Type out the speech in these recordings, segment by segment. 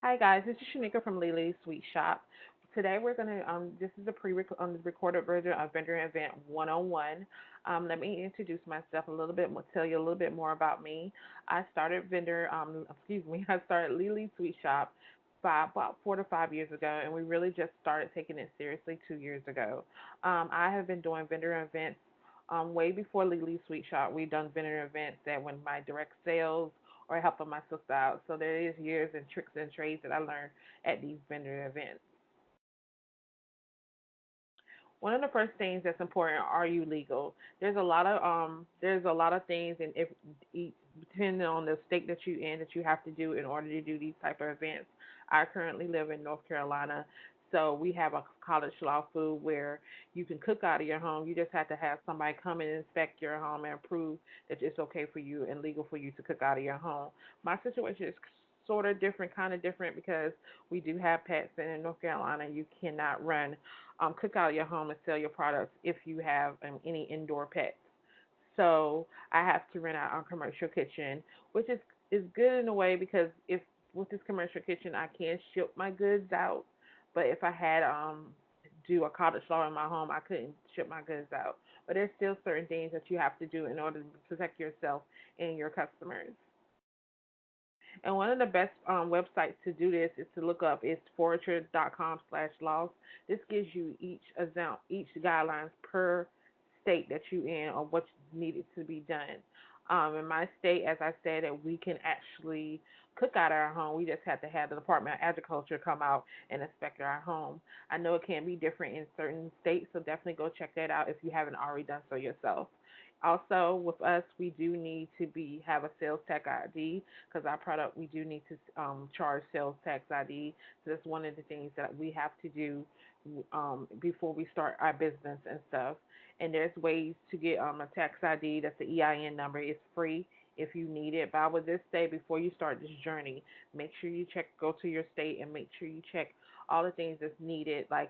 Hi guys, this is Shanika from Lily's Sweet Shop. Today we're gonna this is a recorded version of Vendor Event 101. Let me introduce myself a little bit more, tell you a little bit more about me. I started Lily's Sweet Shop about 4 to 5 years ago, and we really just started taking it seriously 2 years ago. I have been doing vendor events way before Lily's Sweet Shop. We've done vendor events that when my direct sales or helping my sister out. So there is years and tricks and trades that I learned at these vendor events. One of the first things that's important: are you legal? There's a lot of things, and if depending on the state that you in, that you have to do in order to do these type of events. I currently live in North Carolina, so we have a college law food where you can cook out of your home. You just have to have somebody come and inspect your home and prove that it's okay for you and legal for you to cook out of your home. My situation is sort of different, kind of different, because we do have pets, and in North Carolina you cannot run cook out of your home and sell your products if you have any indoor pets. So I have to rent out our commercial kitchen, which is good in a way, because if with this commercial kitchen I can ship my goods out, but if I had do a cottage law in my home, I couldn't ship my goods out. But there's still certain things that you have to do in order to protect yourself and your customers. And one of the best websites to do this is to look up is forester.com/laws. This gives you each guidelines per state that you in, or what's needed to be done. In my state, as I said, that we can actually cook out our home. We just have to have the Department of Agriculture come out and inspect our home. I know it can be different in certain states, so definitely go check that out if you haven't already done so yourself. Also, with us, we do need to be have a sales tax ID, because our product, we do need to charge sales tax ID. So that's one of the things that we have to do before we start our business and stuff. And there's ways to get a tax ID. That's the EIN number. It's free if you need it. But I would just say, before you start this journey, make sure you go to your state and make sure you check all the things that's needed, like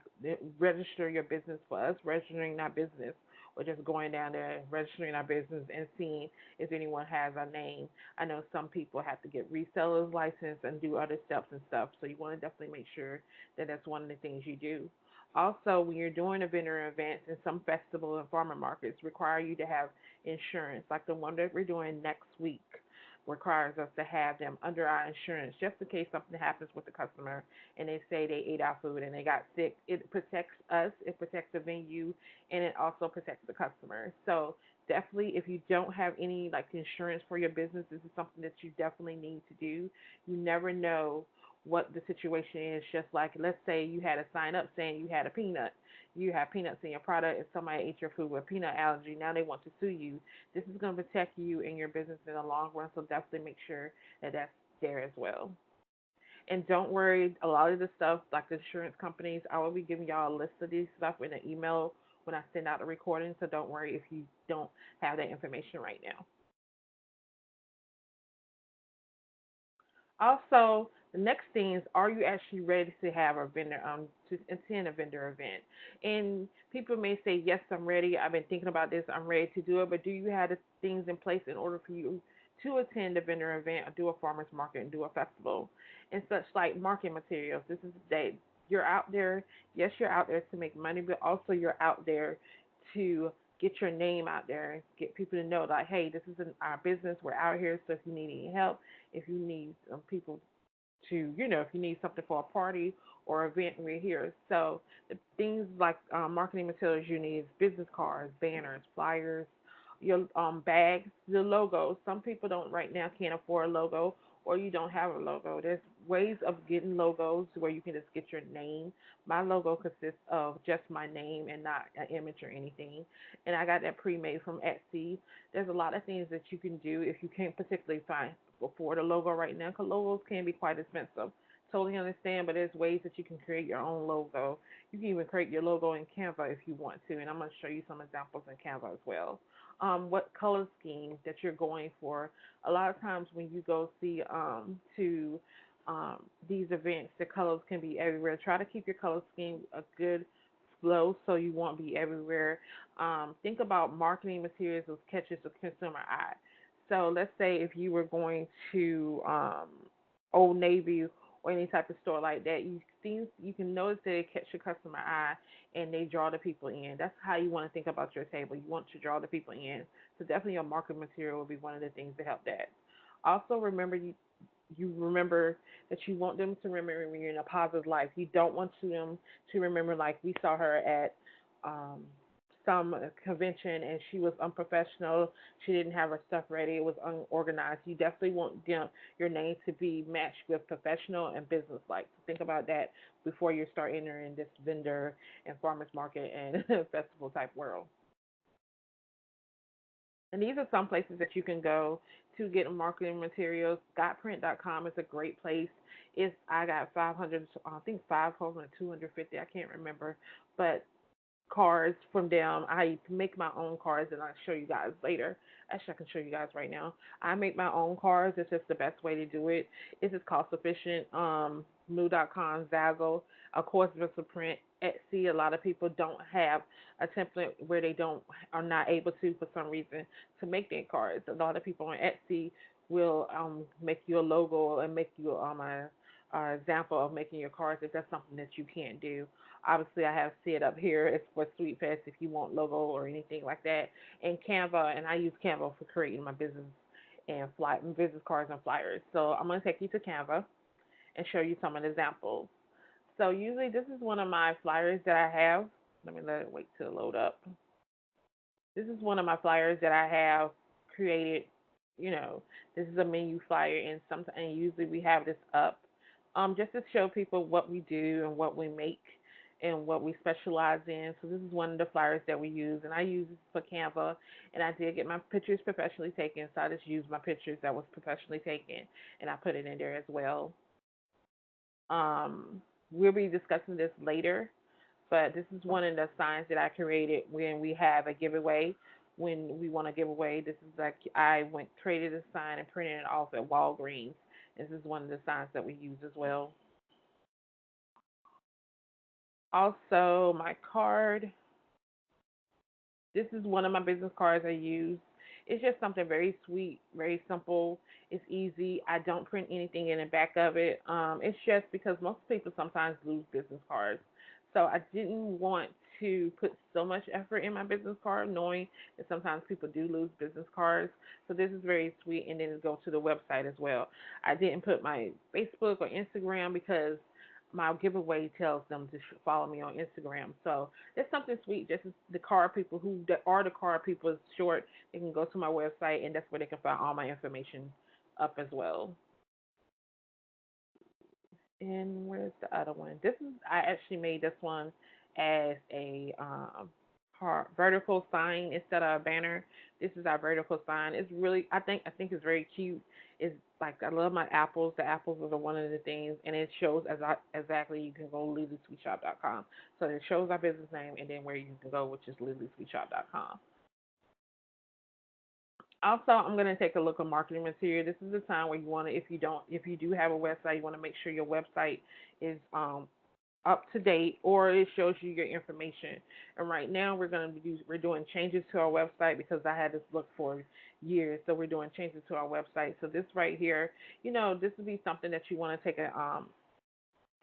register your business. For us, registering our business, or just going down there and registering our business and seeing if anyone has our name. I know some people have to get resellers license and do other steps and stuff, so you want to definitely make sure that that's one of the things you do. Also, when you're doing a vendor events, and some festival and farmer markets require you to have insurance, like the one that we're doing next week requires us to have them under our insurance, just in case something happens with the customer and they say they ate our food and they got sick. It protects us, it protects the venue, and it also protects the customer. So definitely, if you don't have any like insurance for your business, this is something that you definitely need to do. You never know what the situation is. Just like, let's say you had a sign up saying you have peanuts in your product, and somebody ate your food with peanut allergy. Now they want to sue you. This is going to protect you and your business in the long run. So definitely make sure that that's there as well. And don't worry, a lot of the stuff, like the insurance companies, I will be giving y'all a list of these stuff in an email when I send out the recording. So don't worry if you don't have that information right now. Also, the next thing is, are you actually ready to have a vendor to attend a vendor event? And people may say, yes, I'm ready. I've been thinking about this. I'm ready to do it. But do you have the things in place in order for you to attend a vendor event, or do a farmers market and do a festival and such, like marketing materials? This is the day you're out there. Yes, you're out there to make money, but also you're out there to get your name out there and get people to know, like, hey, this is our business. We're out here. So if you need any help, if you need people to, if you need something for a party or event, we're here. So the things like marketing materials you need is business cards, banners, flyers, your bags, your logos. Some people don't right now can't afford a logo, or you don't have a logo. There's ways of getting logos where you can just get your name. My logo consists of just my name and not an image or anything. And I got that pre-made from Etsy. There's a lot of things that you can do if you can't particularly afford a logo right now, because logos can be quite expensive. Totally understand, but there's ways that you can create your own logo. You can even create your logo in Canva if you want to, and I'm going to show you some examples in Canva as well. What color scheme that you're going for? A lot of times when you go see to these events, the colors can be everywhere. Try to keep your color scheme a good flow so you won't be everywhere. Think about marketing materials that catches the consumer eye. So let's say if you were going to Old Navy or any type of store like that, you can notice that it catch your customer eye and they draw the people in. That's how you want to think about your table. You want to draw the people in. So definitely your marketing material will be one of the things to help that. Also remember you remember that you want them to remember when you're in a positive life. You don't want them to remember like we saw her at um, some convention and she was unprofessional. She didn't have her stuff ready. It was unorganized. You definitely want your name to be matched with professional and business like. So think about that before you start entering this vendor and farmers market and festival type world. And these are some places that you can go to get marketing materials. Scotprint.com is a great place. It's I got 500, I think 500, 250, I can't remember, but cards from them. I make my own cards, and I'll show you guys later. Actually, I can show you guys right now. I make my own cards. It's just the best way to do it. It's just cost efficient. Moo.com, Zaggle, of course, Vistaprint, Etsy. A lot of people don't have a template where they don't are not able to for some reason to make their cards. A lot of people on Etsy will make you a logo and make you a example of making your cards if that's something that you can't do. Obviously, I have set up here. It's for Sweet Fest if you want logo or anything like that. And Canva, and I use Canva for creating my business and business cards and flyers. So I'm going to take you to Canva and show you some of the examples. So usually this is one of my flyers that I have. Let me let it wait to load up. This is one of my flyers that I have created. You know, this is a menu flyer, and usually we have this up, just to show people what we do and what we make and what we specialize in. So this is one of the flyers that we use, and I use this for Canva, and I did get my pictures professionally taken, so I just used my pictures that was professionally taken, and I put it in there as well. We'll be discussing this later, but this is one of the signs that I created when we have a giveaway. When we want to give away, this is like I went created a sign and printed it off at Walgreens. This is one of the signs that we use as well. Also, my card. This is one of my business cards I use. It's just something very sweet, very simple. It's easy. I don't print anything in the back of it. It's just because most people sometimes lose business cards. So I didn't want to put so much effort in my business card, knowing that sometimes people do lose business cards. So this is very sweet, and then it goes to the website as well. I didn't put my Facebook or Instagram because my giveaway tells them to follow me on Instagram. So it's something sweet. Just as the card people who are the card people is short, they can go to my website and that's where they can find all my information up as well. And where's the other one? This is I actually made this one as a vertical sign instead of a banner. This is our vertical sign. It's really I think it's very cute. It's like I love my apples. The apples are the one of the things, and it shows exactly you can go lilysweetshop.com. So it shows our business name and then where you can go, which is lilysweetshop.com. Also, I'm going to take a look at marketing material. This is the time where you want to, if you do have a website, you want to make sure your website is up to date or it shows you your information. And right now we're doing changes to our website because I had this look for years. So we're doing changes to our website. So this right here, this would be something that you want to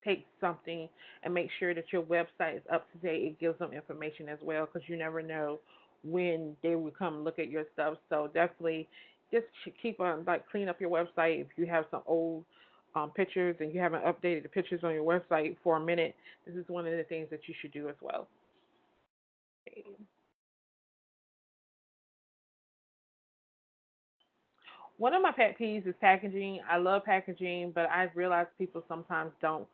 take something and make sure that your website is up to date. It gives them information as well because you never know when they will come look at your stuff. So definitely just keep on like clean up your website. If you have some old pictures and you haven't updated the pictures on your website for a minute, this is one of the things that you should do as well. One of my pet peeves is packaging. I love packaging, but I realize people sometimes don't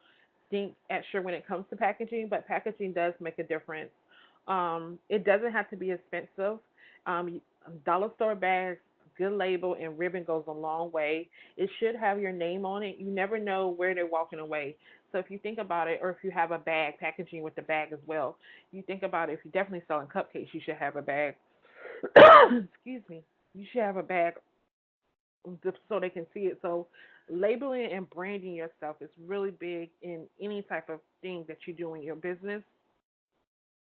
think extra when it comes to packaging, but packaging does make a difference. It doesn't have to be expensive. Dollar store bags, good label, and ribbon goes a long way. It should have your name on it. You never know where they're walking away. So if you think about it, or if you have a bag, packaging with the bag as well, you think about it. If you're definitely selling cupcakes, you should have a bag. Excuse me. You should have a bag just so they can see it. So labeling and branding yourself is really big in any type of thing that you do in your business.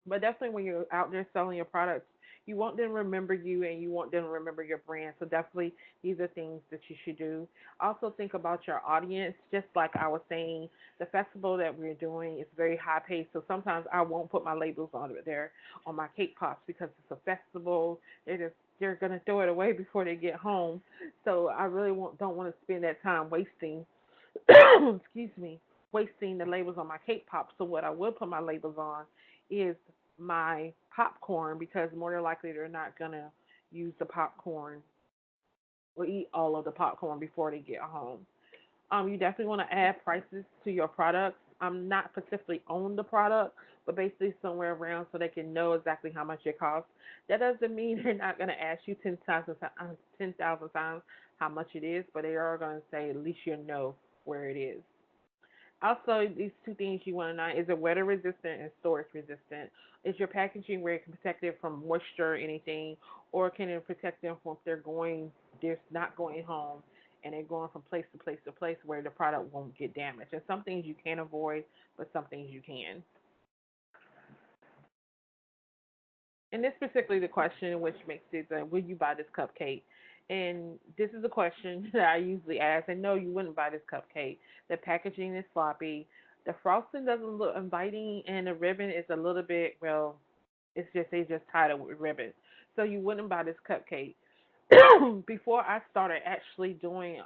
But definitely when you're out there selling your products, You want them to remember you, and you want them to remember your brand. So definitely, these are things that you should do. Also, think about your audience. Just like I was saying, the festival that we're doing is very high paced. So sometimes I won't put my labels on it there on my cake pops because it's a festival. They're gonna throw it away before they get home. So I really don't want to spend that time wasting excuse me, wasting the labels on my cake pops. So what I will put my labels on is my popcorn because more than likely they're not gonna use the popcorn or eat all of the popcorn before they get home. You definitely want to add prices to your products. I'm not specifically on the product, but basically somewhere around so they can know exactly how much it costs. That doesn't mean they're not going to ask you 10,000 times how much it is, but they are going to say at least you know where it is. Also, these two things you want to know is it weather resistant and storage resistant? Is your packaging where it can protect it from moisture or anything, or can it protect them from if they're not going home and they're going from place to place to place where the product won't get damaged? And some things you can avoid, but some things you can. And this particularly the question which makes it will you buy this cupcake? And this is a question that I usually ask. And no, you wouldn't buy this cupcake. The packaging is sloppy. The frosting doesn't look inviting, and the ribbon is a little bit well. It's just they just tied it with ribbon. So you wouldn't buy this cupcake. Before I started actually doing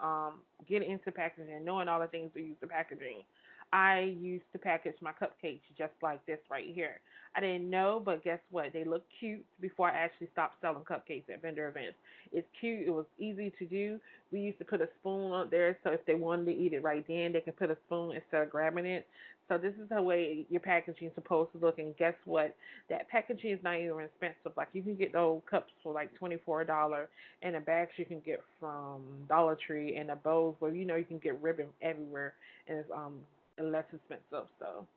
getting into packaging and knowing all the things we use to packaging, I used to package my cupcakes just like this right here. I didn't know, but guess what? They look cute before I actually stopped selling cupcakes at vendor events. It's cute. It was easy to do. We used to put a spoon up there so if they wanted to eat it right then, they can put a spoon instead of grabbing it. So this is the way your packaging is supposed to look. And guess what? That packaging is not even expensive. Like you can get those cups for like $24 and the bags you can get from Dollar Tree and the bows where you can get ribbon everywhere and it's less expensive. So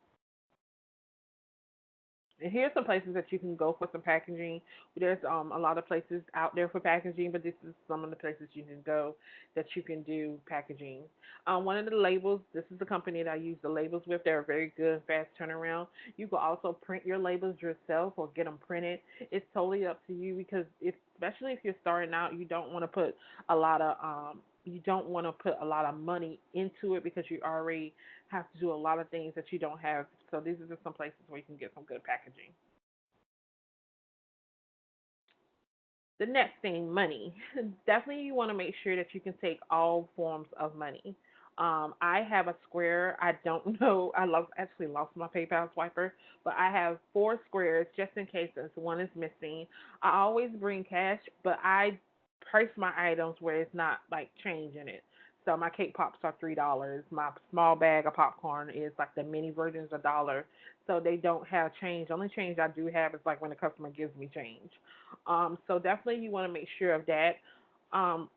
and here's some places that you can go for some packaging. There's a lot of places out there for packaging, but this is some of the places you can go that you can do packaging. One of the labels, this is the company that I use the labels with. They're very good, fast turnaround. You can also print your labels yourself or get them printed. It's totally up to you because especially if you're starting out, you don't want to put a lot of money into it because you already have to do a lot of things that you don't have. So these are just some places where you can get some good packaging. The next thing, money. Definitely you want to make sure that you can take all forms of money. I have a Square. I don't know. Actually lost my PayPal swiper, but I have four Squares just in case this one is missing. I always bring cash, but I price my items where it's not like change in it. So my cake pops are $3. My small bag of popcorn is like the mini versions $1. So they don't have change. The only change I do have is like when the customer gives me change. So definitely you want to make sure of that. Um,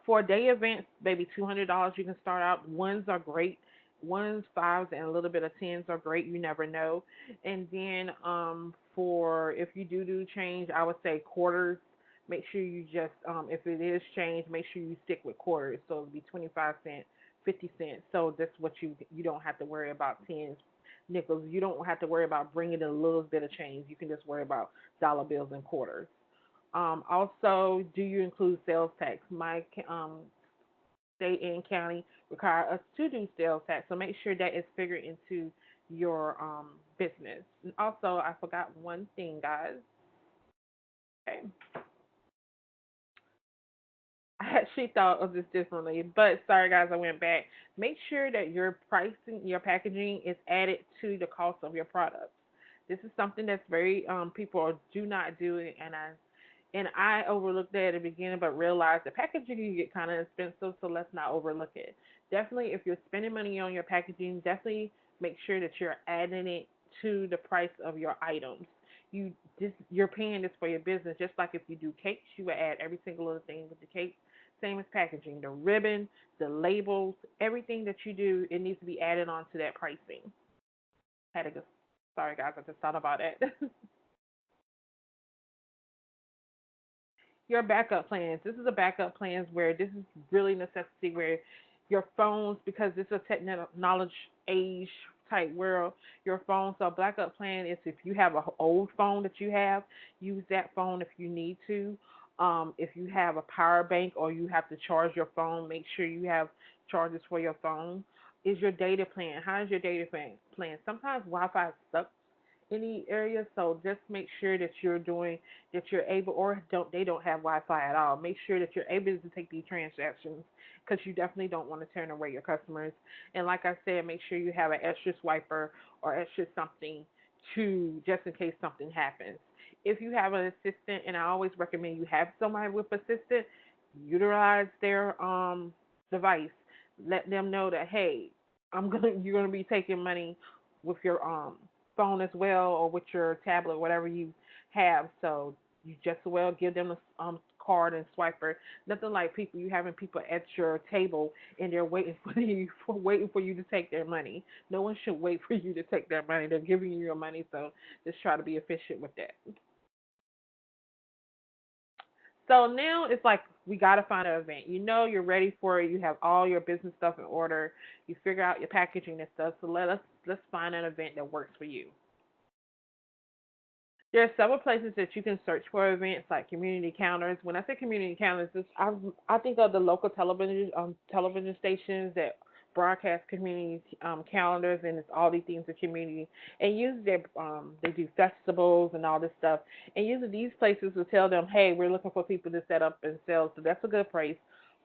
for day events, maybe $200 you can start out. Ones are great. Ones, fives, and a little bit of tens are great. You never know. And then for if you do change, I would say quarters. Make sure you just if it is change, make sure you stick with quarters. So it'll be 25 cents, 50 cents. So that's what you don't have to worry about tens, nickels. You don't have to worry about bringing a little bit of change. You can just worry about dollar bills and quarters. Also, do you include sales tax? My state and county require us to do sales tax, so make sure that is figured into your business. And also, I forgot one thing, guys. Okay, I actually thought of this differently, but sorry, guys, I went back. Make sure that your pricing, your packaging is added to the cost of your products. This is something that's very people do not do, and I overlooked that at the beginning, but realized the packaging can get kind of expensive, so let's not overlook it. Definitely, if you're spending money on your packaging, definitely make sure that you're adding it to the price of your items. You're paying this for your business, just like if you do cakes, you would add every single little thing with the cakes. Same as packaging, the ribbon, the labels, everything that you do, it needs to be added on to that pricing. Had to go. Sorry, guys, I just thought about it. Your backup plans. This is a backup plans where this is really necessity where your phones because this is a technology age type where your phone. So backup plan is if you have an old phone that you have, use that phone if you need to. If you have a power bank or you have to charge your phone, make sure you have charges for your phone. Is your data plan? How is your data plan? Sometimes Wi-Fi is stuck any area, so just make sure that you're able, or don't have Wi-Fi at all. Make sure that you're able to take these transactions because you definitely don't want to turn away your customers. And like I said, make sure you have an extra swiper or extra something to just in case something happens. If you have an assistant, and I always recommend you have somebody with assistant, utilize their device. Let them know that hey, you're gonna be taking money with your phone as well or with your tablet, whatever you have. So you just as well give them a card and swiper. Nothing like you having people at your table and they're waiting for you to take their money. No one should wait for you to take their money. They're giving you your money, so just try to be efficient with that. So now it's like we gotta find an event. You know you're ready for it. You have all your business stuff in order. You figure out your packaging and stuff. So let's find an event that works for you. There are several places that you can search for events like community counters. When I say community counters, I think of the local television stations that broadcast community calendars, and it's all these things in community. And usually they do festivals and all this stuff. And usually these places will tell them, hey, we're looking for people to set up and sell. So that's a good place.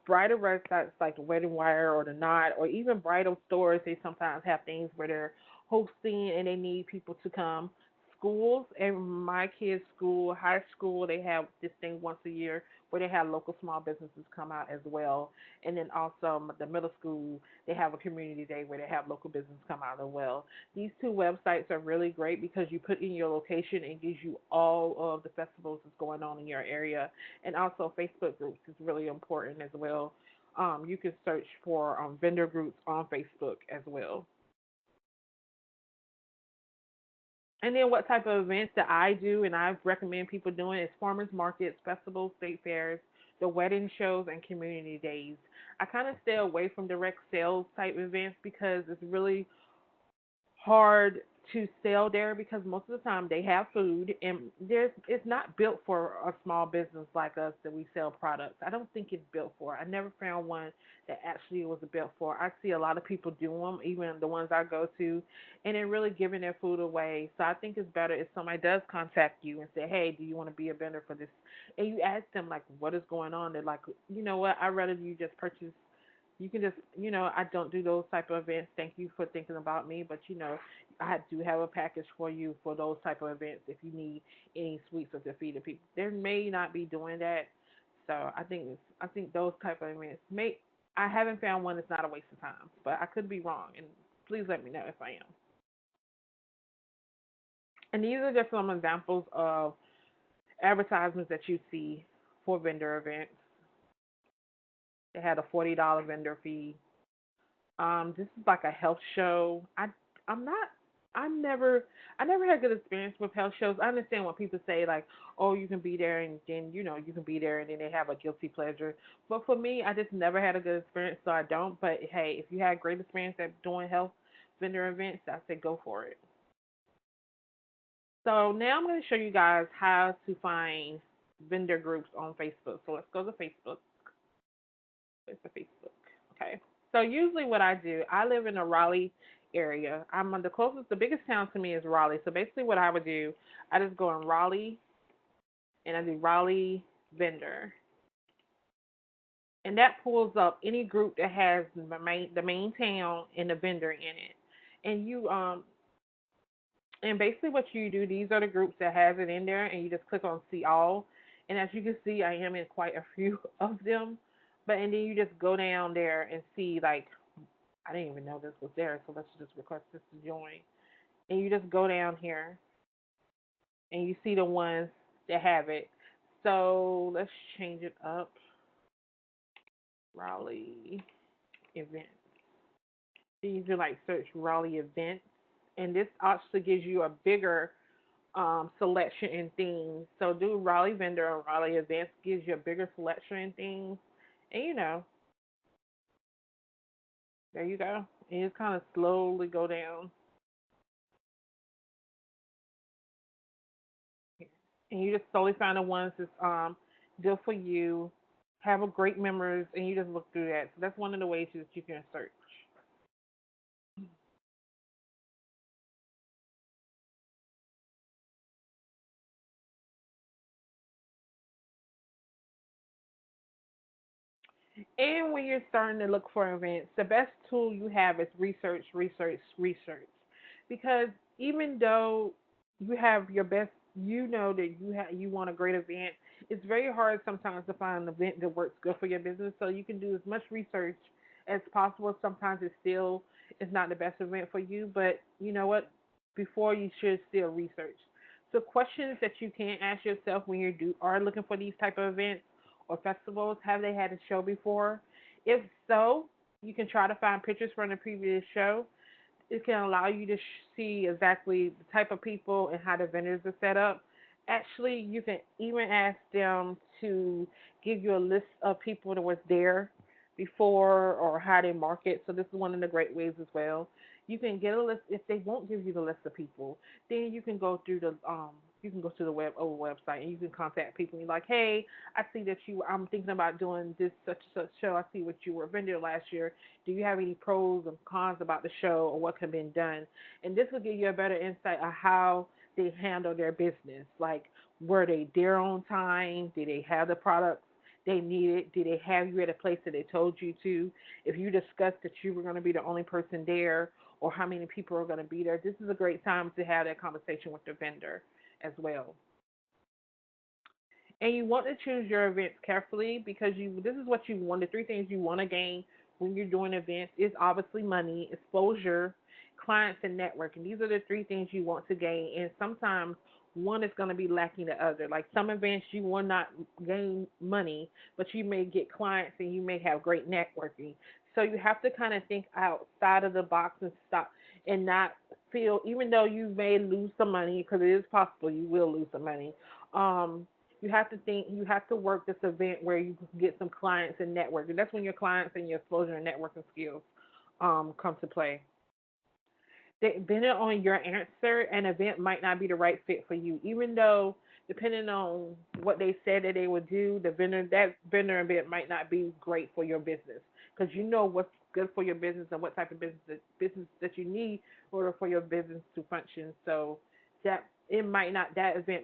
Bridal websites like the Wedding Wire or the Knot, or even bridal stores, they sometimes have things where they're hosting and they need people to come. Schools, and my kids' school, high school, they have this thing once a year where they have local small businesses come out as well. And then also the middle school, they have a community day where they have local business come out as well. These two websites are really great because you put in your location and it gives you all of the festivals that's going on in your area. And also Facebook groups is really important as well. You can search for vendor groups on Facebook as well. And then what type of events that I do and I recommend people doing is farmers markets, festivals, state fairs, the wedding shows, and community days. I kind of stay away from direct sales type events because it's really hard to sell there because most of the time they have food and there's it's not built for a small business like us that we sell products. I don't think it's built for. I never found one that actually was built for. I see a lot of people do them, even the ones I go to, and they're really giving their food away. So I think it's better if somebody does contact you and say, "Hey, do you want to be a vendor for this?" And you ask them like, "What is going on?" They're like, "You know what? I'd rather you just purchase you can just I don't do those type of events. Thank you for thinking about me, but I do have a package for you for those type of events if you need any sweets or to feed the people. They may not be doing that, so I think those type of events may. I haven't found one that's not a waste of time, but I could be wrong, and please let me know if I am. And these are just some examples of advertisements that you see for vendor events. They had a $40 vendor fee. This is like a health show. I'm not. I'm never. I never had good experience with health shows. I understand what people say, like, oh, you can be there and then you can be there and then they have a guilty pleasure. But for me, I just never had a good experience, so I don't. But hey, if you had great experience at doing health vendor events, I say go for it. So now I'm going to show you guys how to find vendor groups on Facebook. So let's go to Facebook. It's the Facebook. Okay. So usually what I do, I live in a Raleigh area. I'm on the biggest town to me is Raleigh. So basically what I would do, I just go in Raleigh and I do Raleigh vendor. And that pulls up any group that has the main town and the vendor in it. And basically what you do, these are the groups that has it in there and you just click on see all. And as you can see, I am in quite a few of them. But and then you just go down there and see like I didn't even know this was there, so let's just request this to join. And you just go down here and you see the ones that have it. So let's change it up. Raleigh events. So you can like search Raleigh events, and this actually gives you a bigger selection in things. So do Raleigh vendor or Raleigh events gives you a bigger selection in things, and there you go. And you just kind of slowly go down. and you just solely find the ones that's good for you, have a great memories, and you just look through that. So that's one of the ways that you can search. And when you're starting to look for events, the best tool you have is research, research, research. Because even though you have your best, you know that you want a great event. It's very hard sometimes to find an event that works good for your business. So you can do as much research as possible. Sometimes it still is not the best event for you, but you know what? Before you should still research. So questions that you can ask yourself when you are looking for these type of events or festivals? Have they had a show before? If so, you can try to find pictures from the previous show. It can allow you to see exactly the type of people and how the vendors are set up. Actually, you can even ask them to give you a list of people that was there before or how they market. So this is one of the great ways as well. You can get a list if they won't give you the list of people. Then you can go to the website and you can contact people and you're like, hey, I see that I'm thinking about doing this such and such show. I see what you were a vendor last year. Do you have any pros and cons about the show or what can be done? And this will give you a better insight of how they handle their business. Like, were they there on time? Did they have the products they needed? Did they have you at a place that they told you to? If you discussed that you were going to be the only person there or how many people are going to be there, this is a great time to have that conversation with the vendor as well. And you want to choose your events carefully because you this is what you want. The three things you want to gain when you're doing events is obviously money, exposure, clients, and networking. These are the three things you want to gain, and sometimes one is going to be lacking the other. Like some events you will not gain money, but you may get clients and you may have great networking. So you have to kind of think outside of the box and stop and not feel, even though you may lose some money, because it is possible you will lose some money. Um, you have to think, you have to work this event where you can get some clients and network. And that's when your clients and your exposure and networking skills come to play. Depending on your answer, an event might not be the right fit for you, even though depending on what they said that they would do, that vendor event might not be great for your business because you know what's good for your business and what type of business that you need in order for your business to function. So that event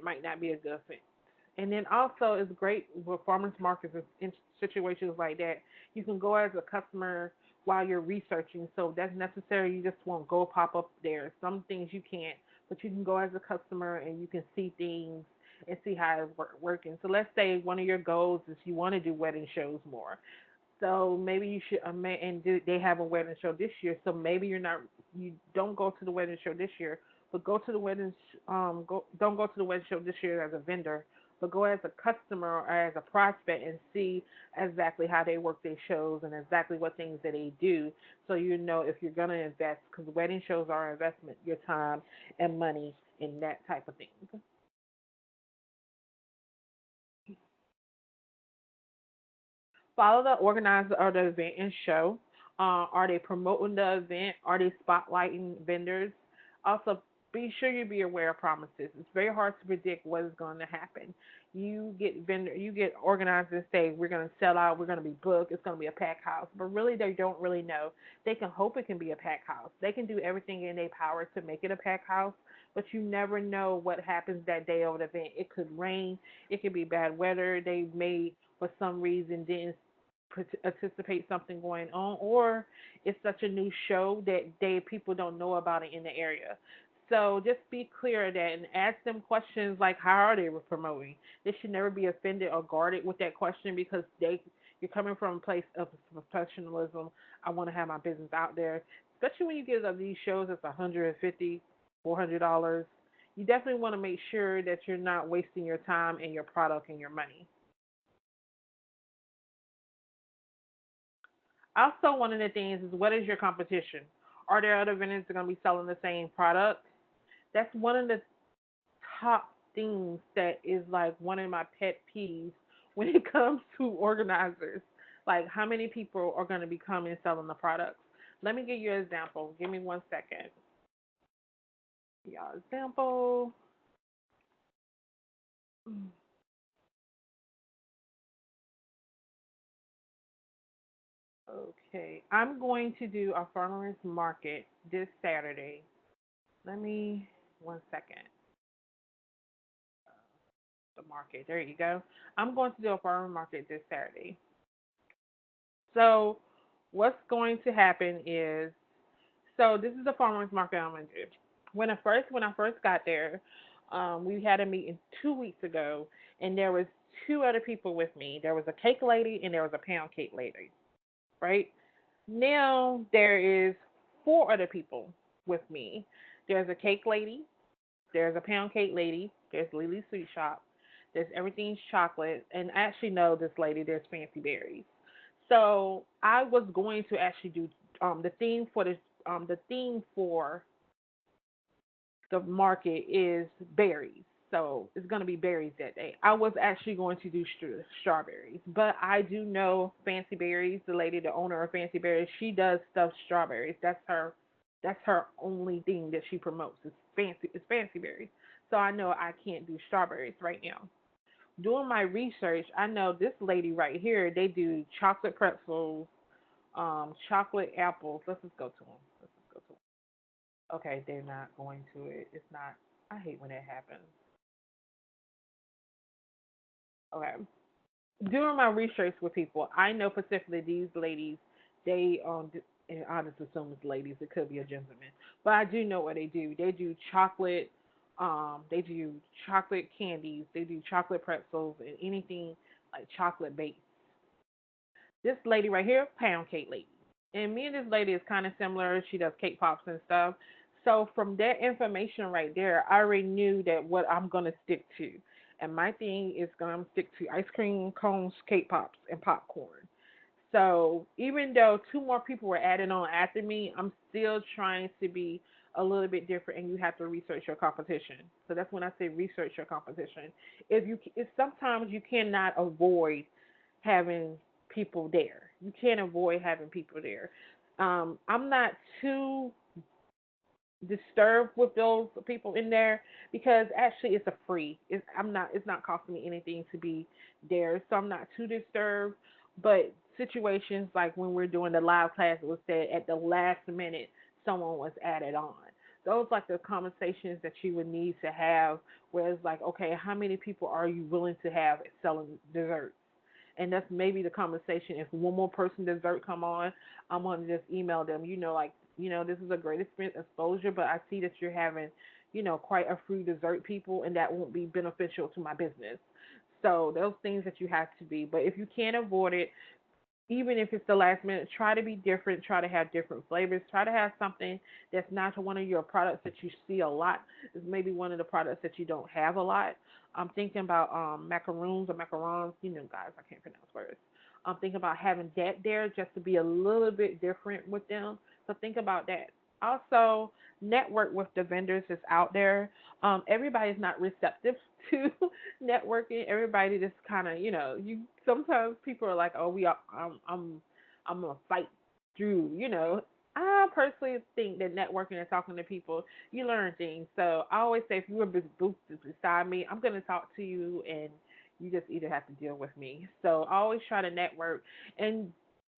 might not be a good fit. And then also, it's great with farmers markets in situations like that. You can go as a customer while you're researching. So if that's necessary. You just won't go pop up there. Some things you can't, but you can go as a customer and you can see things and see how it's working. So let's say one of your goals is you want to do wedding shows more. So maybe you should, and they have a wedding show this year. So maybe you don't go to the wedding show this year, but go to the don't go to the wedding show this year as a vendor, but go as a customer or as a prospect and see exactly how they work their shows and exactly what things that they do. So you know if you're gonna invest, because wedding shows are an investment, your time and money in that type of thing. Follow the organizer of the event and show. Are they promoting the event? Are they spotlighting vendors? Also, be sure you be aware of promises. It's very hard to predict what is going to happen. You get organizers say we're going to sell out, we're going to be booked, it's going to be a packed house, but really they don't really know. They can hope it can be a packed house. They can do everything in their power to make it a packed house, but you never know what happens that day of the event. It could rain, it could be bad weather. They may for some reason didn't anticipate something going on, or it's such a new show that people don't know about it in the area. So just be clear of that and ask them questions like how are they promoting. They should never be offended or guarded with that question because you're coming from a place of professionalism. I want to have my business out there, especially when you get these shows that's 150, $400. You definitely want to make sure that you're not wasting your time and your product and your money. Also, one of the things is what is your competition? Are there other vendors that are going to be selling the same product? That's one of the top things that is like one of my pet peeves when it comes to organizers. Like, how many people are going to be coming and selling the products? Let me give you an example. Give me 1 second. Y'all, example. Okay, I'm going to do a farmers market this Saturday. Let me 1 second. The market. There you go. I'm going to do a farmers market this Saturday. So what's going to happen is, so this is the farmers market I'm going to do. When I first got there, we had a meeting 2 weeks ago, and there was two other people with me. There was a cake lady and there was a pound cake lady. Right now, there is four other people with me. There's a cake lady. There's a pound cake lady. There's Lily's Sweet Shop. There's Everything's Chocolate. And I actually know this lady. There's Fancy Berries. So I was going to actually do the theme for the market is berries. So it's going to be berries that day. I was actually going to do strawberries, but I do know Fancy Berries, the lady, the owner of Fancy Berries. She does stuff strawberries. That's her only thing that she promotes. It's Fancy Berries. So I know I can't do strawberries right now. Doing my research, I know this lady right here. They do chocolate pretzels, chocolate apples. Let's just go to them. Let's just go to them. Okay, they're not going to it. It's not. I hate when that happens. Okay. Doing my research with people, I know specifically these ladies, they and I just assume it's ladies. It could be a gentleman, but I do know what they do. They do chocolate, they do chocolate candies, they do chocolate pretzels, and anything like chocolate based. This lady right here, pound cake lady. And me and this lady is kind of similar. She does cake pops and stuff. So from that information right there, I already knew that what I'm gonna stick to. And my thing is gonna stick to ice cream cones, cake pops, and popcorn. So even though two more people were added on after me, I'm still trying to be a little bit different, and you have to research your competition. So that's when I say research your competition. If sometimes you cannot avoid having people there, you can't avoid having people there. I'm not too disturbed with those people in there because actually it's a free. It's not costing me anything to be there, so I'm not too disturbed. But situations like when we're doing the live class, it was said at the last minute someone was added on. Those like the conversations that you would need to have, where it's like, okay, how many people are you willing to have selling desserts? And that's maybe the conversation. If one more person dessert come on, I'm gonna just email them. Like this is a great experience exposure, but I see that you're having, quite a few dessert people, and that won't be beneficial to my business. So those things that you have to be. But if you can't avoid it, even if it's the last minute, try to be different, try to have different flavors, try to have something that's not one of your products that you see a lot. Is maybe one of the products that you don't have a lot. I'm thinking about macaroons or macarons. Guys, I can't pronounce words. I'm thinking about having that there just to be a little bit different with them. So think about that. Also, network with the vendors that's out there. Everybody's not receptive to networking. Everybody just kind of, you sometimes people are like, oh, I'm gonna fight through. I personally think that networking and talking to people, you learn things. So I always say, if you were beside me, I'm gonna talk to you, and you just either have to deal with me. So I always try to network, and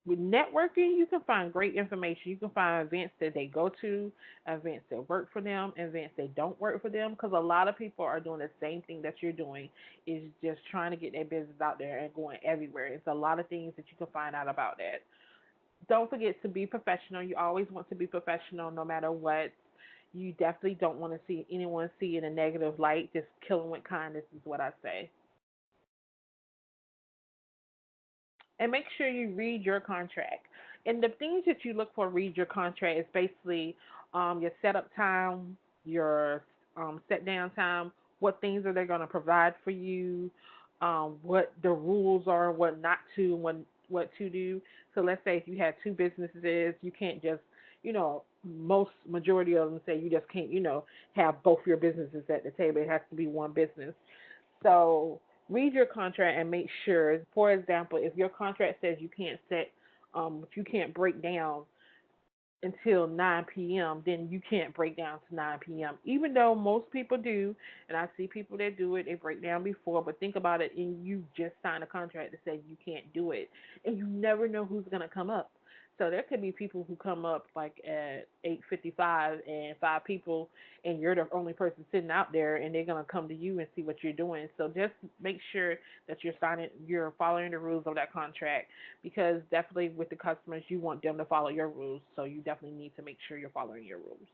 with networking, you can find great information. You can find events that they go to, events that work for them, events that don't work for them. Because a lot of people are doing the same thing that you're doing, is just trying to get their business out there and going everywhere. It's a lot of things that you can find out about that. Don't forget to be professional. You always want to be professional no matter what. You definitely don't want to see anyone see in a negative light. Just kill them with kindness is what I say. And make sure you read your contract. And the things that you look for, read your contract, is basically your setup time, your set down time, what things are they going to provide for you, what the rules are, what not to, what to do. So let's say if you have two businesses, you can't just, most majority of them say you just can't, have both your businesses at the table. It has to be one business. So read your contract and make sure. For example, if your contract says you can't break down until 9 p.m., then you can't break down to 9 p.m. Even though most people do, and I see people that do it, they break down before, but think about it, and you just signed a contract that says you can't do it, and you never know who's going to come up. So there could be people who come up like at 8:55 and five people, and you're the only person sitting out there, and they're gonna come to you and see what you're doing. So just make sure that you're following the rules of that contract, because definitely with the customers, you want them to follow your rules. So you definitely need to make sure you're following your rules.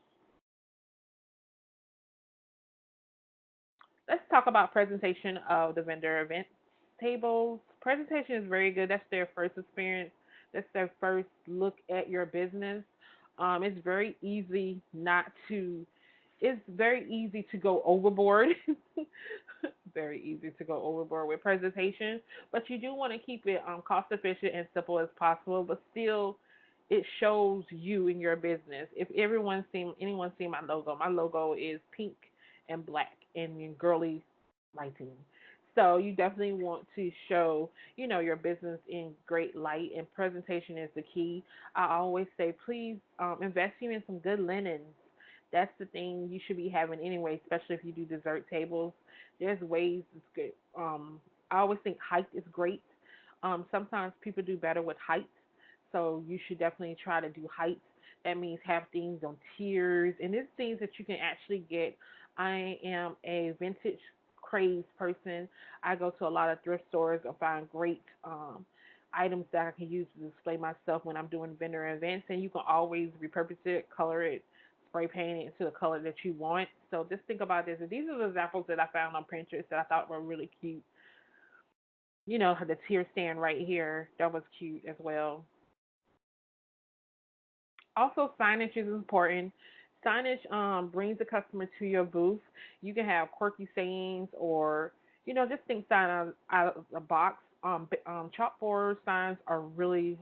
Let's talk about presentation of the vendor event tables. Presentation is very good. That's their first experience. That's their first look at your business. It's very easy not to. It's very easy to go overboard. Very easy to go overboard with presentation, but you do want to keep it cost efficient and simple as possible. But still, it shows you in your business. If anyone seen my logo is pink and black and in girly lighting. So you definitely want to show, your business in great light, and presentation is the key. I always say, please invest in some good linens. That's the thing you should be having anyway, especially if you do dessert tables. There's ways it's good. I always think height is great. Sometimes people do better with height, so you should definitely try to do height. That means have things on tiers, and there's things that you can actually get. I am a vintage crazed person. I go to a lot of thrift stores and find great items that I can use to display myself when I'm doing vendor events, and you can always repurpose it, color it, spray paint it into the color that you want. So just think about this. And these are the examples that I found on Pinterest that I thought were really cute. The tier stand right here, that was cute as well. Also, signage is important. Signage brings the customer to your booth. You can have quirky sayings, or just think out of the box. Chalkboard signs are really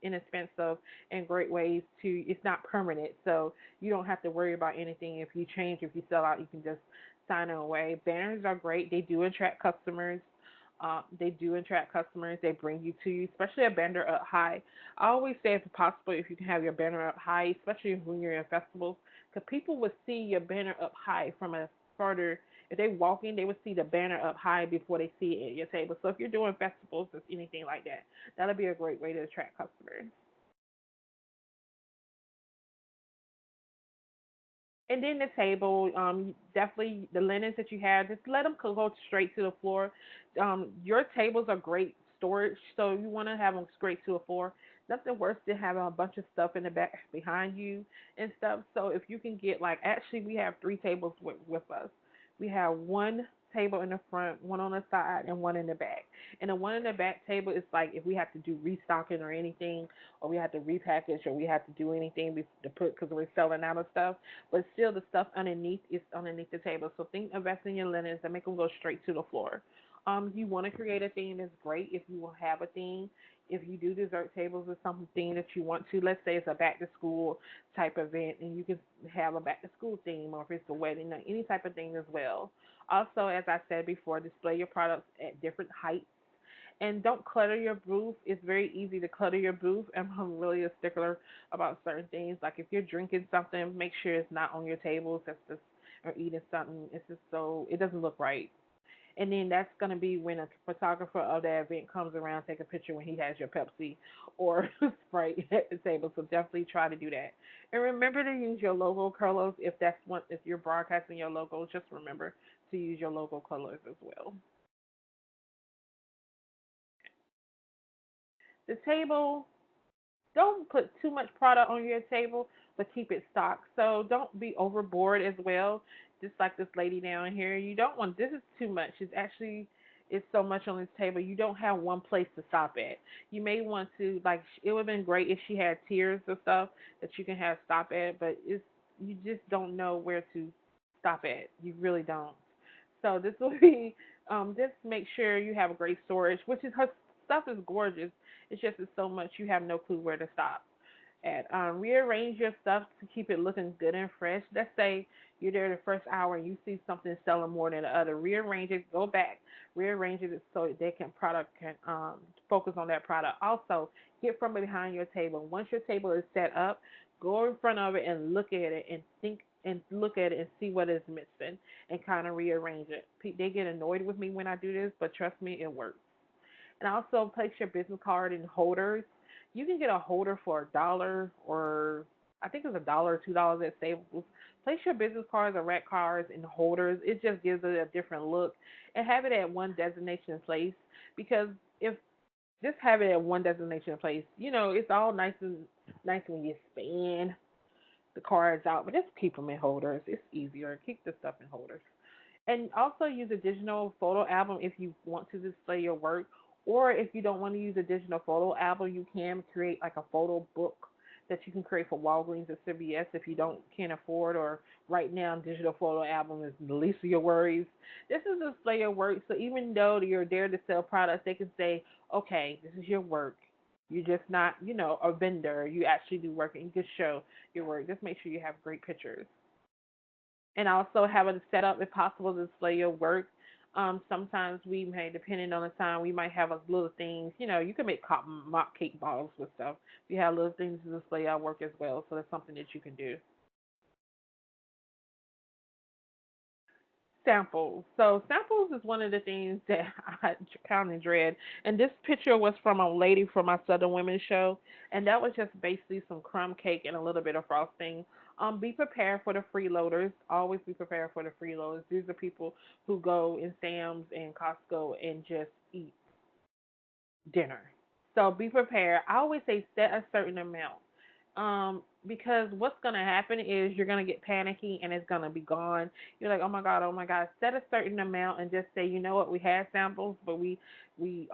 inexpensive and great ways to. It's not permanent, so you don't have to worry about anything. If you change, if you sell out, you can just sign it away. Banners are great. They do attract customers. They bring you to you, especially a banner up high. I always say, if possible, if you can have your banner up high, especially when you're in festivals, because people would see your banner up high from a further. If they walk in, they would see the banner up high before they see it at your table. So if you're doing festivals or anything like that, that'll be a great way to attract customers. And then the table, definitely the linens that you have, just let them go straight to the floor. Your tables are great storage, so you want to have them straight to the floor. Nothing worse than having a bunch of stuff in the back behind you and stuff. So if you can get, like, actually we have three tables with us. We have one table in the front, one on the side, and one in the back. And the one in the back table is like if we have to do restocking or anything, or we have to repackage, or we have to do anything to put because we're selling out of stuff, but still the stuff underneath is underneath the table. So think invest in your linens and make them go straight to the floor. You want to create a theme that's great if you will have a theme. If you do dessert tables or something that you want to, let's say it's a back to school type event, and you can have a back to school theme, or if it's a wedding, or any type of thing as well. Also, as I said before, display your products at different heights, and don't clutter your booth. It's very easy to clutter your booth, and I'm really a stickler about certain things. Like if you're drinking something, make sure it's not on your tables. That's just or eating something. It's just so it doesn't look right. And then that's gonna be when a photographer of that event comes around, take a picture when he has your Pepsi or Sprite at the table. So definitely try to do that. And remember to use your logo colors if you're broadcasting your logo. Just remember to use your logo colors as well. The table, don't put too much product on your table, but keep it stocked. So don't be overboard as well. Just like this lady down here, you don't want this is too much. It's so much on this table. You don't have one place to stop at. You may want to it would have been great if she had tiers of stuff that you can have stop at, but it's you just don't know where to stop at. You really don't. So this will be just make sure you have a great storage, which is her stuff is gorgeous. It's just it's so much you have no clue where to stop at. Rearrange your stuff to keep it looking good and fresh. Let's say you're there the first hour and you see something selling more than the other. Rearrange it, go back, rearrange it so product can focus on that product. Also, get from behind your table. Once your table is set up, go in front of it and look at it and think and look at it and see what is missing and kind of rearrange it. They get annoyed with me when I do this, but trust me, it works. And also place your business card in holders. You can get a holder for $1 or I think it's $1 or $2 at Staples. Place your business cards or rack cards in holders. It just gives it a different look. And have it at one destination place because if just have it at one destination place, it's all nice when you span the cards out, but just keep them in holders. It's easier. Keep the stuff in holders. And also use a digital photo album if you want to display your work, or if you don't want to use a digital photo album, you can create like a photo book that you can create for Walgreens or CVS if you don't can't afford. Or right now, digital photo album is the least of your worries. This is a display your work, so even though you're there to sell products, they can say, okay, this is your work. You're just not, a vendor. You actually do work, and you can show your work. Just make sure you have great pictures and also have a setup if possible to display your work. Sometimes we may, depending on the time, we might have a little things. You can make mop cake balls with stuff. We have little things to display our work as well, so that's something that you can do. Samples. So samples is one of the things that I kind of dread. And this picture was from a lady from my Southern Women show, and that was just basically some crumb cake and a little bit of frosting. Be prepared for the freeloaders. Always be prepared for the freeloaders. These are people who go in Sam's and Costco and just eat dinner. So be prepared. I always say set a certain amount. Because what's gonna happen is you're gonna get panicky and it's gonna be gone. You're like, oh my god, oh my god. Set a certain amount and just say, you know what, we had samples, but we we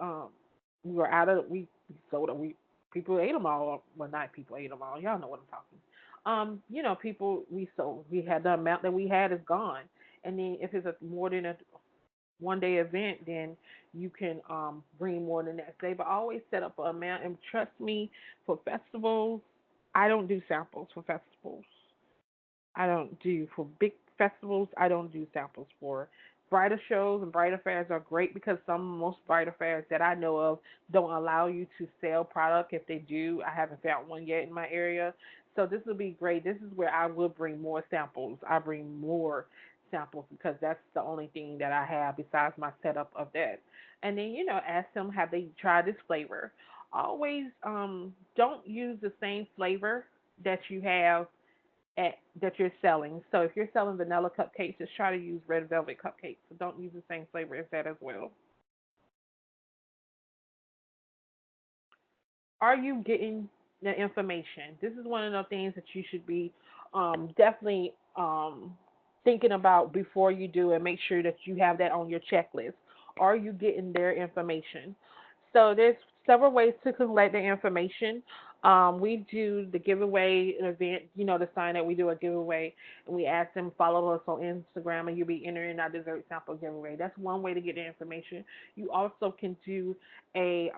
were out of we sold them. We people ate them all. Well, not people ate them all. Y'all know what I'm talking. People we sold. We had the amount that we had is gone. And then if it's a more than a 1 day event, then you can bring more the next day. But always set up an amount. And trust me, for festivals, I don't do samples for festivals. I don't do for big festivals. I don't do samples for bridal shows and bridal fairs are great because some most bridal fairs that I know of don't allow you to sell product. If they do, I haven't found one yet in my area. So this will be great. This is where I will bring more samples. I bring more samples because that's the only thing that I have besides my setup of that. And then ask them have they tried this flavor. Always don't use the same flavor that you have that you're selling. So if you're selling vanilla cupcakes, just try to use red velvet cupcakes. So don't use the same flavor as that as well. Are you getting the information? This is one of the things that you should be definitely thinking about before you do and make sure that you have that on your checklist. Are you getting their information? So there's several ways to collect the information. We do the giveaway event, the sign that we do a giveaway, and we ask them follow us on Instagram, and you'll be entering our dessert sample giveaway. That's one way to get the information. You also can do a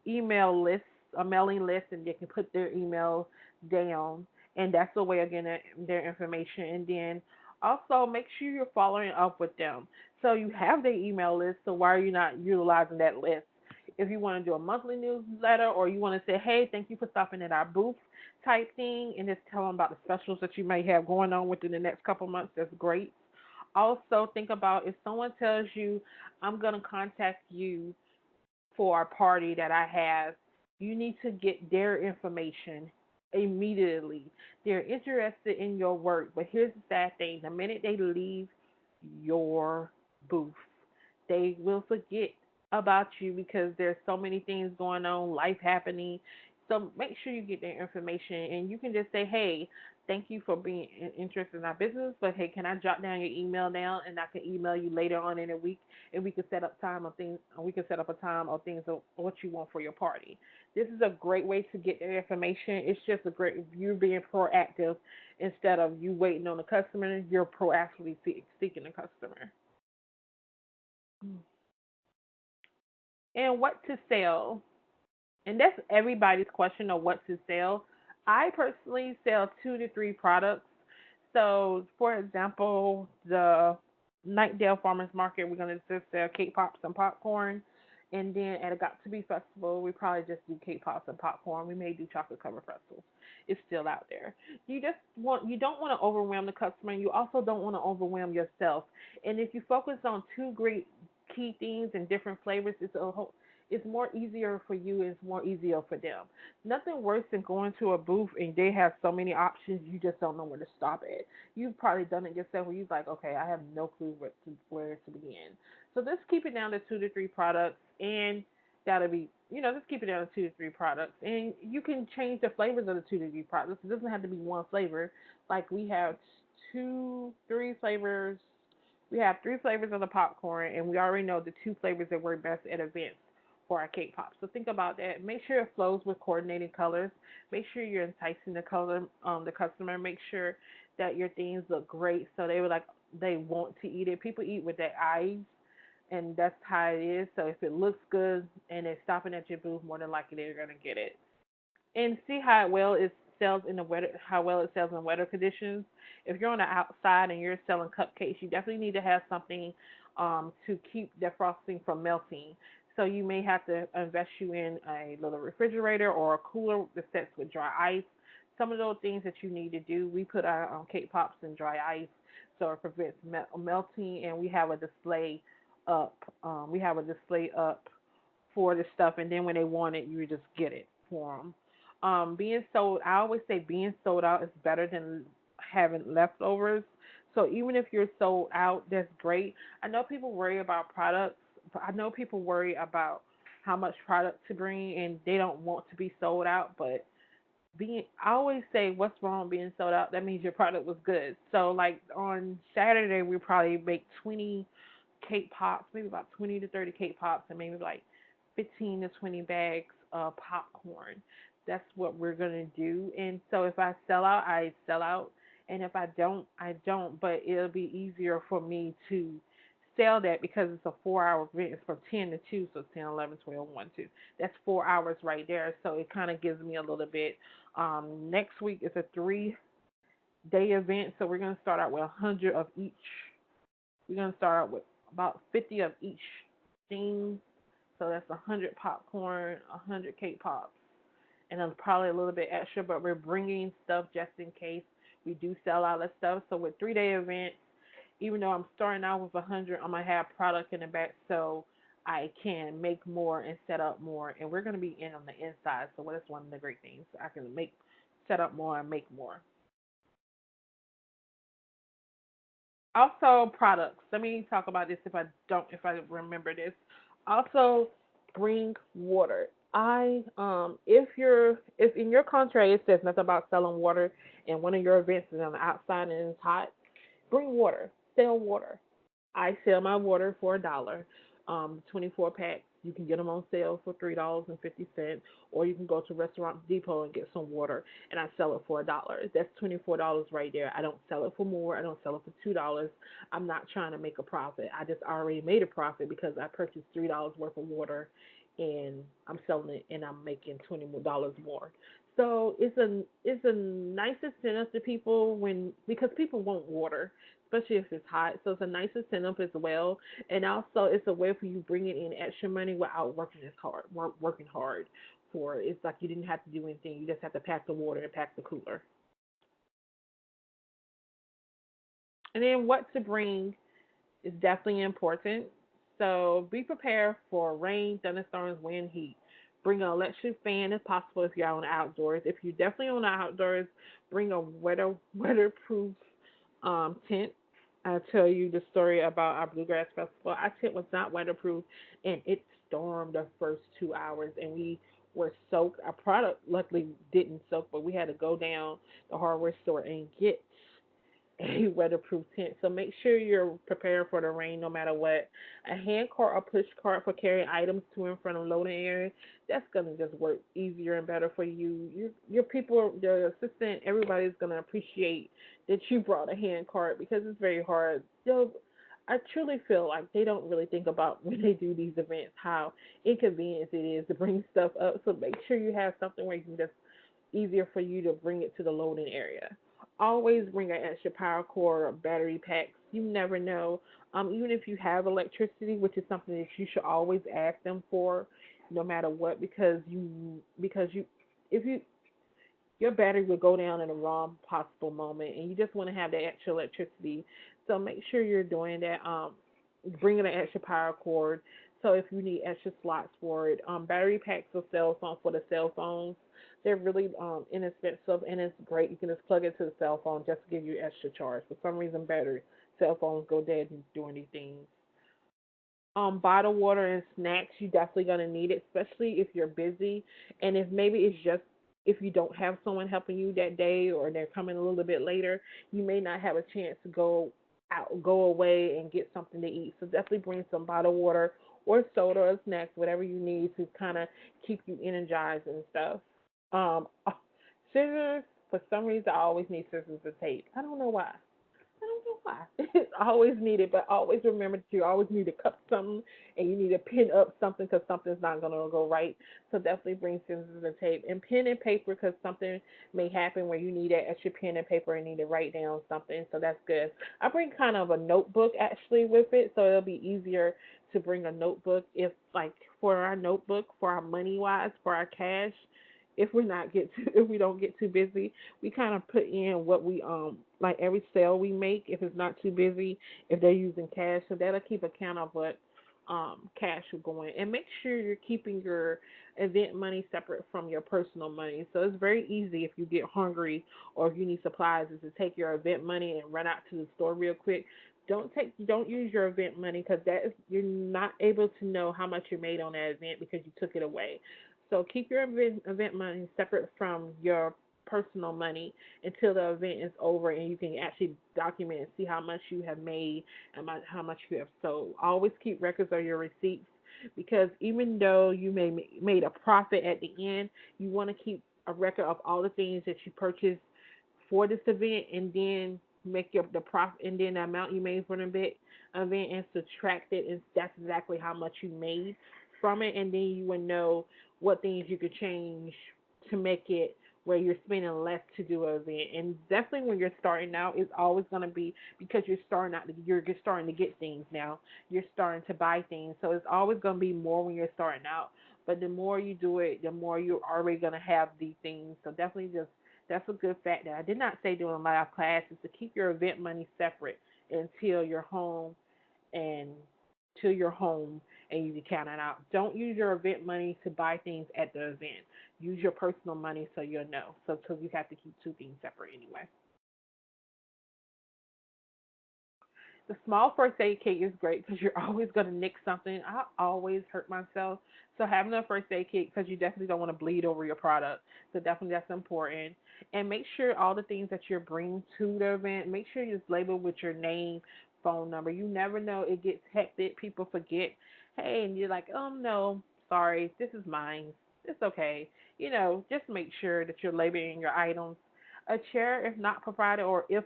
email list, a mailing list, and they can put their email down, and that's the way of getting their information. And then also make sure you're following up with them. So you have their email list, so why are you not utilizing that list? If you want to do a monthly newsletter or you want to say, hey, thank you for stopping at our booth type thing and just tell them about the specials that you may have going on within the next couple months, that's great. Also, think about if someone tells you, I'm going to contact you for a party that I have, you need to get their information immediately. They're interested in your work, but here's the sad thing the minute they leave your booth, they will forget about you because there's so many things going on, life happening. So make sure you get their information and you can just say, hey, thank you for being interested in our business, but hey, can I jot down your email now and I can email you later on in the week and we can set up time of things, we can set up a time or things of what you want for your party. This is a great way to get their information. It's just a great, you being proactive instead of you waiting on the customer, you're proactively seeking the customer. And what to sell. And that's everybody's question of what to sell. I personally sell 2 to 3 products. So, for example, the Nightdale Farmers Market, we're going to just sell cake pops and popcorn. And then at a Got to Be Festival, we probably just do cake pops and popcorn. We may do chocolate covered pretzels. is still out there. You don't want to overwhelm the customer, and you also don't want to overwhelm yourself. And if you focus on two great key things and different flavors, it's more easier for you. It's more easier for them. Nothing worse than going to a booth and they have so many options you just don't know where to stop at. You've probably done it yourself where you're like, okay, I have no clue where to begin. So just keep it down to 2 to 3 products, and that'll be, just keep it down to 2 to 3 products, and you can change the flavors of the 2 to 3 products. It doesn't have to be one flavor. Like we have 3 flavors. We have 3 flavors of the popcorn, and we already know the 2 flavors that work best at events for our cake pops. So think about that. Make sure it flows with coordinating colors. Make sure you're enticing the customer. Make sure that your things look great, so they want to eat it. People eat with their eyes, and that's how it is. So if it looks good and it's stopping at your booth, more than likely they're gonna get it. And see how well it sells in weather conditions. If you're on the outside and you're selling cupcakes, you definitely need to have something to keep the frosting from melting. So you may have to invest you in a little refrigerator or a cooler that sets with dry ice. Some of those things that you need to do, we put our cake pops in dry ice so it prevents melting, and up. We have a display up for the stuff, and then when they want it, you just get it for them. I always say being sold out is better than having leftovers. So even if you're sold out, that's great. I know people worry about products, but I know people worry about how much product to bring, and they don't want to be sold out. But I always say, what's wrong with being sold out? That means your product was good. So like on Saturday, we probably make 20 cake pops, maybe about 20 to 30 cake pops, and maybe like 15 to 20 bags of popcorn. That's what we're gonna do. And so if I sell out, I sell out, and if I don't, I don't. But it'll be easier for me to sell that because it's a 4 hour event. It's from 10 to 2, so 10, 11, 12, 1, 2. That's 4 hours right there. So it kind of gives me a little bit. Next week is a 3 day event, so we're gonna start out with 100 of each. We're gonna start out with about 50 of each thing. So that's 100 popcorn, 100 cake pops, and then probably a little bit extra. But we're bringing stuff just in case we do sell out of stuff. So with 3 day events, even though I'm starting out with 100, I'm gonna have product in the back so I can make more and set up more. And we're gonna be in on the inside, so that's one of the great things. I can set up more and make more. Also, products. Let me talk about this if I remember this. Also, bring water. If in your contract it says nothing about selling water, and one of your events is on the outside and it's hot, bring water. Sell water. I sell my water for $1. 24 packs. You can get them on sale for $3.50, or you can go to Restaurant Depot and get some water, and I sell it for $1. That's $24 right there. I don't sell it for more. I don't sell it for $2. I'm not trying to make a profit. I just already made a profit because I purchased $3 worth of water, and I'm selling it, and I'm making $20 more. So it's a nice incentive to people because people want water, especially if it's hot. So it's a nice incentive as well, and also it's a way for you bringing in extra money without working hard for it. It's like you didn't have to do anything. You just have to pack the water and pack the cooler. And then what to bring is definitely important. So be prepared for rain, thunderstorms, wind, heat. Bring an electric fan if possible if you're on the outdoors. If you're definitely on the outdoors, bring a weatherproof tent. I'll tell you the story about our bluegrass festival. Our tent was not weatherproof, and it stormed the first 2 hours, and we were soaked. Our product luckily didn't soak, but we had to go down the hardware store and get a weatherproof tent. So make sure you're prepared for the rain no matter what. A hand cart or push cart for carrying items to and from the loading area. That's gonna just work easier and better for you. Your people, the assistant, everybody's gonna appreciate that you brought a hand cart because it's very hard. I truly feel like they don't really think about when they do these events how inconvenient it is to bring stuff up. So make sure you have something where you can just easier for you to bring it to the loading area. Always bring an extra power cord or battery packs. You never know. Even if you have electricity, which is something that you should always ask them for, no matter what, because you if you your battery will go down in the wrong possible moment, and you just want to have that extra electricity. So make sure you're doing that. Bringing an extra power cord. So if you need extra slots for it, battery packs for cell phone for the cell phones, they're really inexpensive and it's great. You can just plug it to the cell phone just to give you extra charge. For some reason, battery cell phones go dead during these things. Bottled water and snacks, you definitely gonna need it, especially if you're busy, and if maybe it's just if you don't have someone helping you that day or they're coming a little bit later, you may not have a chance to go away and get something to eat. So definitely bring some bottled water or soda or snacks, whatever you need to kind of keep you energized and stuff. Um, scissors, for some reason, I always need scissors and tape. I don't know why. I don't know why. I always need it, but always remember that you always need to cut something and you need to pin up something because something's not going to go right. So definitely bring scissors and tape and pen and paper because something may happen where you need that extra pen and paper and need to write down something. So that's good. I bring kind of a notebook actually with it, so it'll be easier to bring a notebook if like for our notebook for our money wise for our cash. If we don't get too busy, we kind of put in what we like every sale we make if it's not too busy if they're using cash, so that'll keep account of what cash are going, and make sure you're keeping your event money separate from your personal money. So it's very easy if you get hungry or if you need supplies is to take your event money and run out to the store real quick. Don't use your event money because that is you're not able to know how much you made on that event because you took it away. So keep your event money separate from your personal money until the event is over and you can actually document and see how much you have made and how much you have sold. Always keep records of your receipts because even though you may made a profit at the end, you want to keep a record of all the things that you purchased for this event and then make your the profit and then the amount you made for the event and subtract it and that's exactly how much you made from it and then you would know what things you could change to make it where you're spending less to do an event. And definitely when you're starting out, it's always going to be because you're just starting to get things now. You're starting to buy things, so it's always going to be more when you're starting out. But the more you do it, the more you're already going to have these things. So definitely just that's a good fact that I did not say during live classes to keep your event money separate until you're home and to your home and you can count it out. Don't use your event money to buy things at the event. Use your personal money so you'll know. So because you have to keep two things separate anyway. The small first aid kit is great because you're always going to nick something. I always hurt myself. So having a first aid kit because you definitely don't want to bleed over your product. So definitely that's important. And make sure all the things that you're bringing to the event, make sure you just label with your name, phone number. You never know. It gets hectic. People forget. Hey, and you're like, oh no, sorry, this is mine. It's okay. Just make sure that you're labeling your items a chair if not provided or if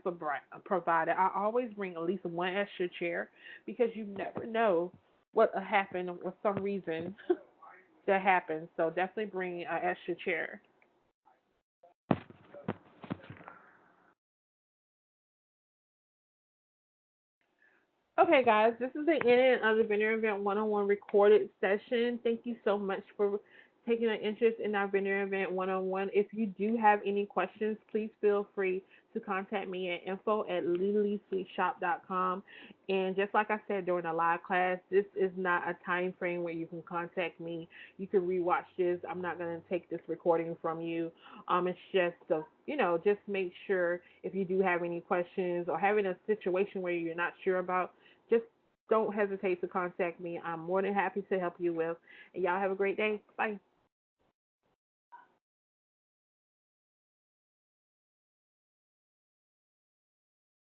provided. I always bring at least one extra chair because you never know what will happen for some reason that happens. So definitely bring an extra chair. Okay, guys, this is the end of the Vendor Event 101 recorded session. Thank you so much for taking an interest in our Vendor Event 101. If you do have any questions, please feel free to contact me at info@lilysweetshop.com. And just like I said during the live class, this is not a time frame where you can contact me. You can rewatch this. I'm not going to take this recording from you. It's just just make sure if you do have any questions or having a situation where you're not sure about, just don't hesitate to contact me. I'm more than happy to help you with. And y'all have a great day. Bye.